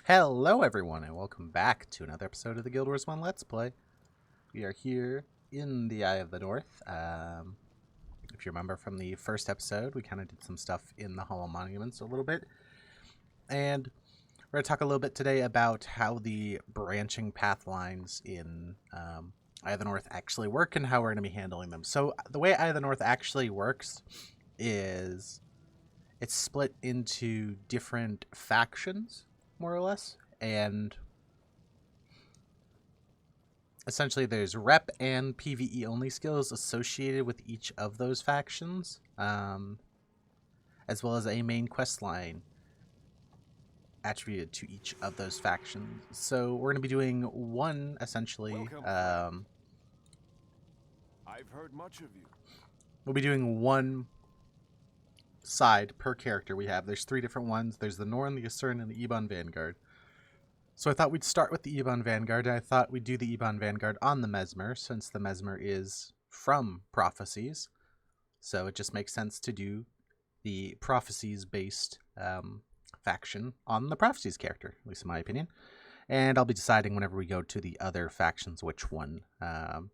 Hello everyone and welcome back to another episode of the Guild Wars 1 Let's Play. We are here in the Eye of the North. If you remember from the first episode, we kind of did some stuff in the Hollow Monuments a little bit. And we're going to talk a little bit today about how the branching path lines in Eye of the North actually work and how we're going to be handling them. So the way Eye of the North actually works is it's split into different factions, more or less, and essentially there's rep and PvE only skills associated with each of those factions, as well as a main quest line attributed to each of those factions. So we're going to be doing one, essentially, I've heard much of you. we'll be doing one side per character we have. There's three different ones. There's the Norn, the Asern, and the Ebon Vanguard. So I thought we'd start with the Ebon Vanguard, and I thought we'd do the Ebon Vanguard on the Mesmer, since the Mesmer is from Prophecies. So it just makes sense to do the Prophecies-based faction on the Prophecies character, at least in my opinion. And I'll be deciding whenever we go to the other factions which one we're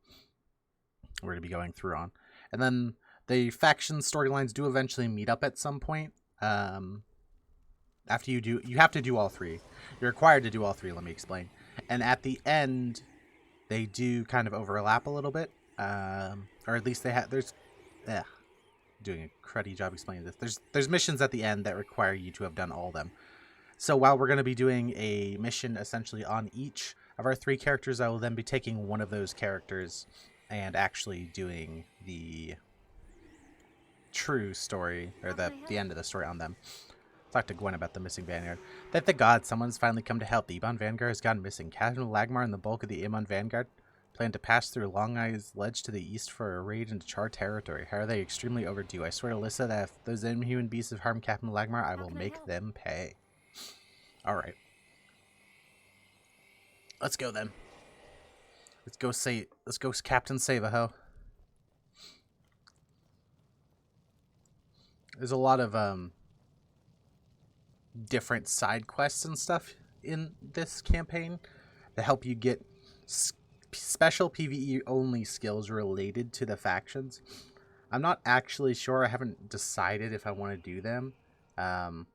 going to be going through on. And then the faction storylines do eventually meet up at some point. After you have to do all three. You're required to do all three, let me explain. And at the end, they do kind of overlap a little bit. Or at least they have, doing a cruddy job explaining this. There's missions at the end that require you to have done all of them. So while we're going to be doing a mission essentially on each of our three characters, I will then be taking one of those characters and actually doing the true story, or the end of the story on them. Talk to Gwen about the missing Vanguard. Thank the gods, someone's finally come to help. The Ebon Vanguard has gone missing. Captain Lagmar and the bulk of the Ebon Vanguard plan to pass through Long Eye's Ledge to the east for a raid into Char territory. How are they extremely overdue? I swear to Alyssa that if those inhuman beasts have harmed Captain Lagmar, I will make them pay. Alright. Let's go then. Let's go Captain Save-A-Ho. There's a lot of different side quests and stuff in this campaign to help you get special PvE only skills related to the factions. I'm not actually sure. I haven't decided if I want to do them. On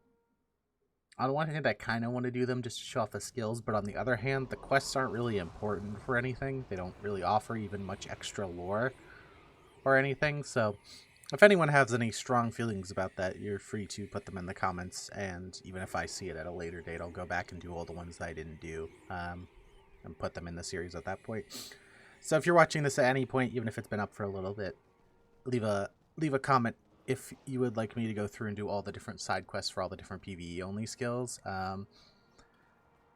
the one hand, I kind of want to do them just to show off the skills, but on the other hand, the quests aren't really important for anything. They don't really offer even much extra lore or anything, so if anyone has any strong feelings about that, you're free to put them in the comments, and even if I see it at a later date, I'll go back and do all the ones that I didn't do, and put them in the series at that point. So if you're watching this at any point, even if it's been up for a little bit, leave a comment if you would like me to go through and do all the different side quests for all the different PvE only skills.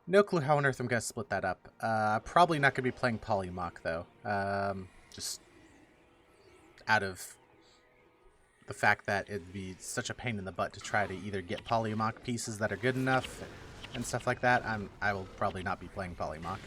No clue how on earth I'm going to split that up. Probably not going to be playing Polymach, though. Just out of the fact that it'd be such a pain in the butt to try to either get Polymach pieces that are good enough and stuff like that. I will probably not be playing Polymach.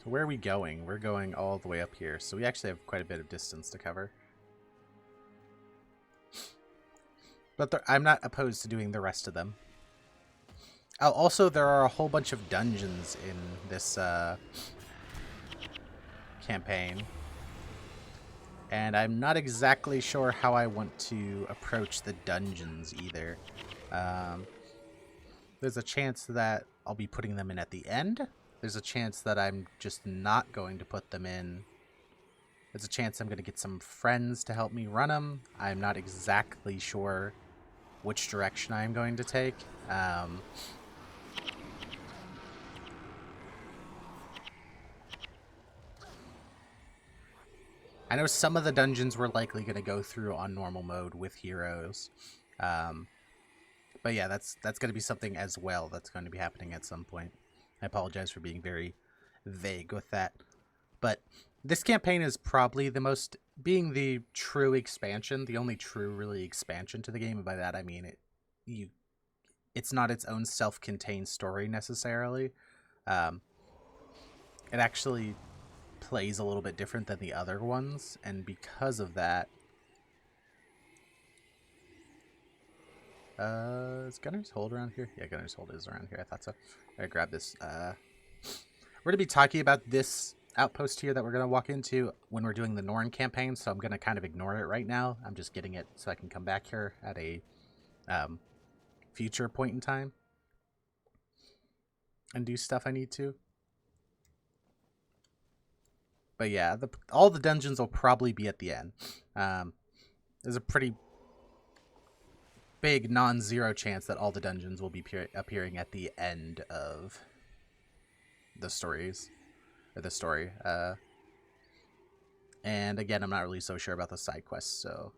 So where are we going? We're going all the way up here, so we actually have quite a bit of distance to cover. But I'm not opposed to doing the rest of them. Oh, also, there are a whole bunch of dungeons in this campaign. And I'm not exactly sure how I want to approach the dungeons either. There's a chance that I'll be putting them in at the end. There's a chance that I'm just not going to put them in. There's a chance I'm going to get some friends to help me run them. I'm not exactly sure which direction I'm going to take. I know some of the dungeons we're likely going to go through on normal mode with heroes. But yeah, that's going to be something as well that's going to be happening at some point. I apologize for being very vague with that. But this campaign is probably the most, being the true expansion, the only true really expansion to the game, and by that I mean it's not its own self-contained story necessarily. it actually plays a little bit different than the other ones, and because of that, is Gunner's Hold around here? Yeah, Gunner's Hold is around here. I thought so. I grab this. We're going to be talking about this outpost here that we're going to walk into when we're doing the Norn campaign, so I'm going to kind of ignore it right now. I'm just getting it so I can come back here at a future point in time and do stuff I need to. But yeah, all the dungeons will probably be at the end. There's a pretty big non-zero chance that all the dungeons will be appearing at the end of the story. And again, I'm not really so sure about the side quests, so.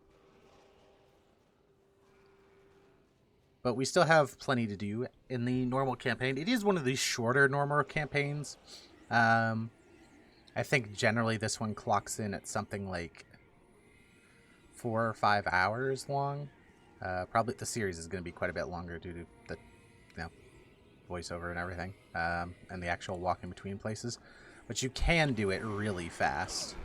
But we still have plenty to do in the normal campaign. It is one of these shorter normal campaigns. I think generally this one clocks in at something like 4 or 5 hours long. Probably the series is going to be quite a bit longer due to the voiceover and everything, and the actual walking between places. But you can do it really fast.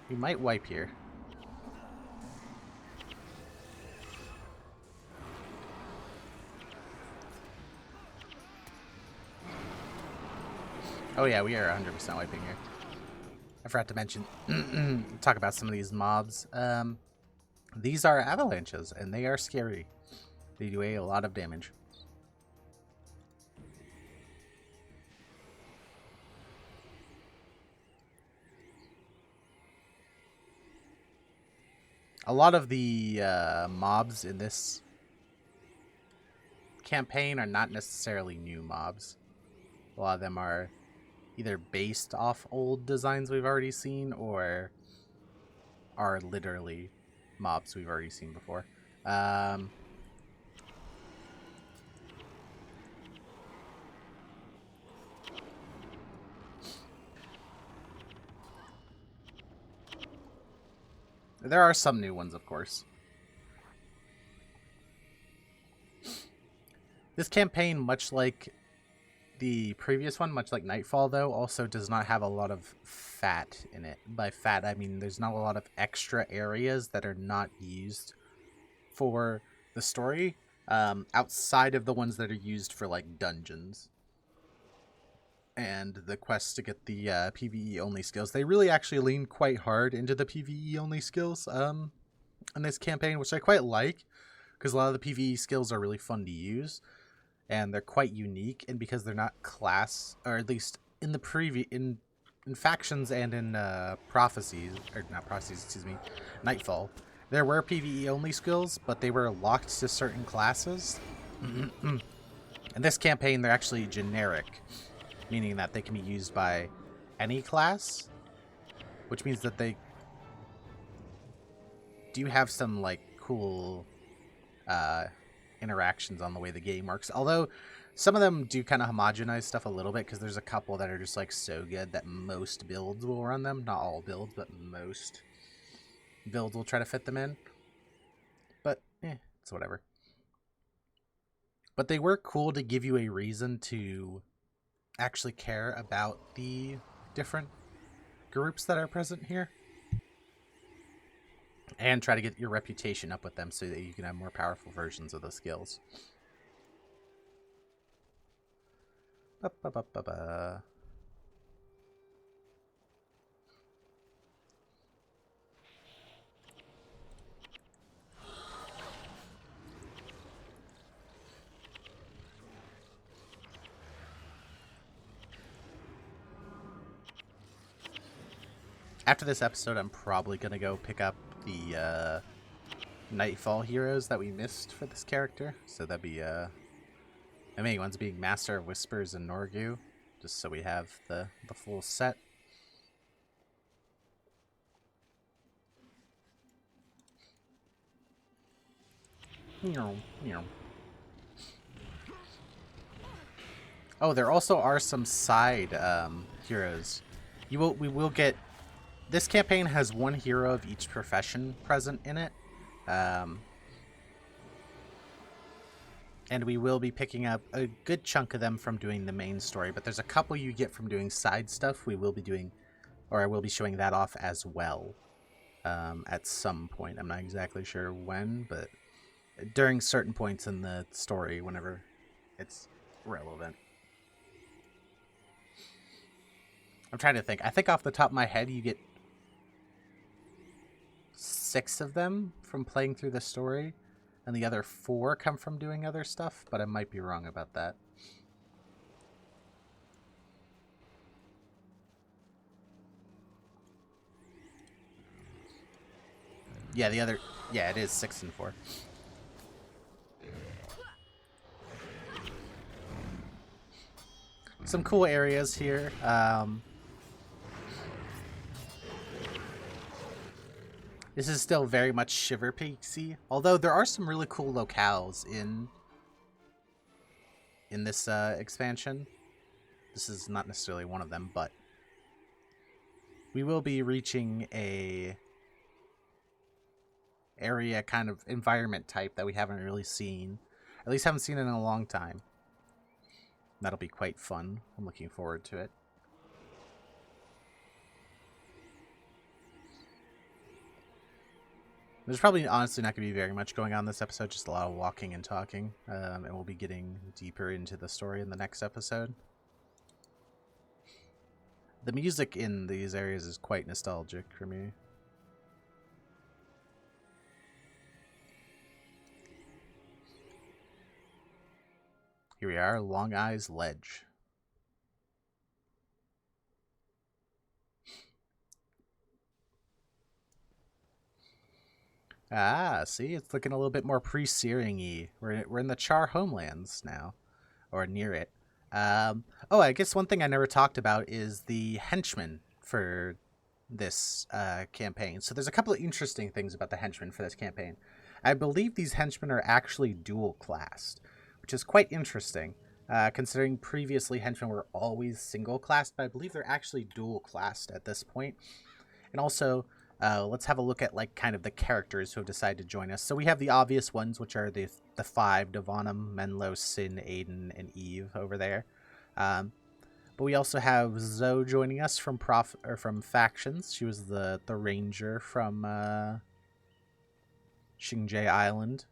You might wipe here. Oh yeah, we are 100% wiping here. I forgot to mention, talk about some of these mobs. These are avalanches, and they are scary. They do a lot of damage. A lot of the mobs in this campaign are not necessarily new mobs. A lot of them are either based off old designs we've already seen or are literally mobs we've already seen before. There are some new ones, of course. This campaign, much like the previous one, much like Nightfall, though, also does not have a lot of fat in it. By fat, I mean there's not a lot of extra areas that are not used for the story, outside of the ones that are used for, like, dungeons and the quests to get the PvE-only skills. They really actually lean quite hard into the PvE-only skills in this campaign, which I quite like, because a lot of the PvE skills are really fun to use. And they're quite unique, and because they're not class, or at least in the in factions and in prophecies, or not prophecies, excuse me, Nightfall, there were PvE only skills, but they were locked to certain classes. In this campaign, they're actually generic, meaning that they can be used by any class, which means that they do have some, like, cool interactions on the way the game works, although some of them do kind of homogenize stuff a little bit, because there's a couple that are just, like, so good that most builds will run them. Not all builds, but most builds will try to fit them in, but it's whatever. But they were cool to give you a reason to actually care about the different groups that are present here and try to get your reputation up with them so that you can have more powerful versions of the skills. After this episode, I'm probably going to go pick up the Nightfall heroes that we missed for this character. So that'd be the main ones being Master of Whispers and Norgu, just so we have the full set. Oh, there also are some side heroes. We will get. This campaign has one hero of each profession present in it. And and we will be picking up a good chunk of them from doing the main story, but there's a couple you get from doing side stuff we will be doing, or I will be showing that off as well at some point. I'm not exactly sure when, but during certain points in the story, whenever it's relevant. I'm trying to think. I think off the top of my head, you get 6 of them from playing through the story, and the other 4 come from doing other stuff, but I might be wrong about that. Yeah, it is 6 and 4. Some cool areas here. This is still very much Shiver Peaksy, although there are some really cool locales in this expansion. This is not necessarily one of them, but we will be reaching a area kind of environment type that we haven't really seen. At least haven't seen it in a long time. That'll be quite fun. I'm looking forward to it. There's probably honestly not going to be very much going on this episode, just a lot of walking and talking. And we'll be getting deeper into the story in the next episode. The music in these areas is quite nostalgic for me. Here we are, Long Eyes Ledge. Ah, see, it's looking a little bit more pre-Searing-y. We're in the Char homelands now, or near it. Oh, I guess one thing I never talked about is the henchmen for this campaign. So there's a couple of interesting things about the henchmen for this campaign. I believe these henchmen are actually dual-classed, which is quite interesting, considering previously henchmen were always single-classed, but I believe they're actually dual-classed at this point. And also, let's have a look at like kind of the characters who have decided to join us. So we have the obvious ones, which are the 5, Devonum, Menlo, Sin, Aiden, and Eve over there. But we also have Zoe joining us from Factions. She was the ranger from Xingje Island.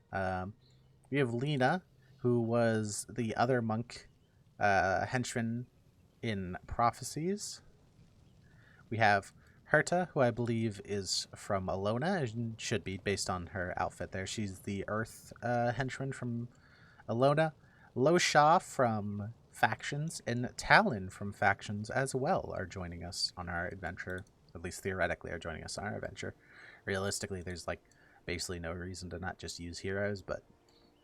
We have Lena, who was the other monk henchman in Prophecies. We have Herta, who I believe is from Alona, and should be based on her outfit there. She's the Earth henchman from Alona. Lo Sha from Factions and Talon from Factions as well are joining us on our adventure. At least theoretically are joining us on our adventure. Realistically, there's like basically no reason to not just use heroes, but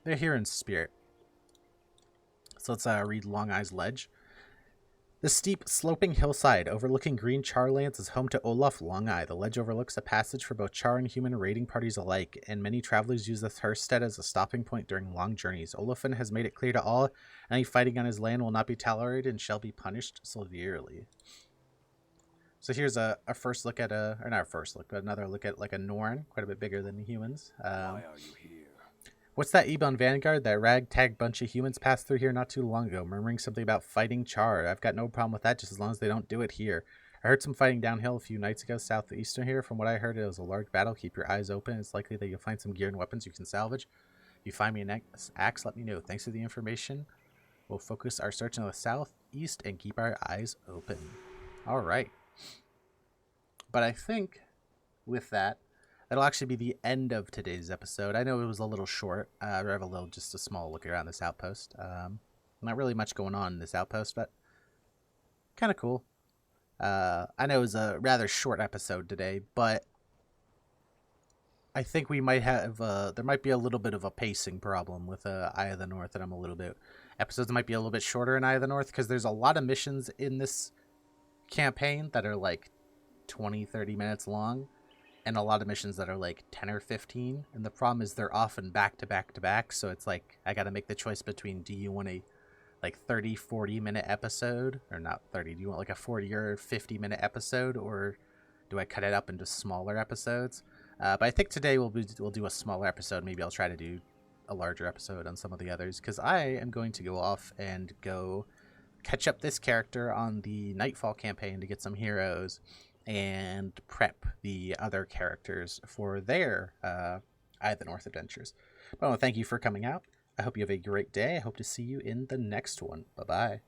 they're here in spirit. So let's read Long Eyes Ledge. The steep, sloping hillside overlooking green Charlands is home to Olaf Longeye. The ledge overlooks a passage for both Char and human raiding parties alike, and many travelers use this herstead as a stopping point during long journeys. Olafin has made it clear to all any fighting on his land will not be tolerated and shall be punished severely. So here's a first look at or not a first look, but another look at like a Norn, quite a bit bigger than the humans. Why are you here? What's that, Ebon Vanguard? That ragtag bunch of humans passed through here not too long ago, murmuring something about fighting Char. I've got no problem with that, just as long as they don't do it here. I heard some fighting downhill a few nights ago, southeastern here. From what I heard, it was a large battle. Keep your eyes open. It's likely that you'll find some gear and weapons you can salvage. If you find me an axe, let me know. Thanks for the information. We'll focus our search in the southeast and keep our eyes open. All right. But I think with that, that'll actually be the end of today's episode. I know it was a little short. I have just a small look around this outpost. Not really much going on in this outpost, but kind of cool. I know it was a rather short episode today, but I think we might have, there might be a little bit of a pacing problem with Eye of the North, and episodes might be a little bit shorter in Eye of the North, because there's a lot of missions in this campaign that are like 20-30 minutes long. And a lot of missions that are like 10 or 15. And the problem is they're often back to back to back. So it's like, I got to make the choice between, do you want a like 30-40 minute episode, or not 30? Do you want like a 40 or 50 minute episode, or do I cut it up into smaller episodes? But I think today we'll do a smaller episode. Maybe I'll try to do a larger episode on some of the others, because I am going to go off and go catch up this character on the Nightfall campaign to get some heroes and prep the other characters for their Eye of the North adventures. But I want to thank you for coming out. I hope you have a great day. I hope to see you in the next one. Bye-bye.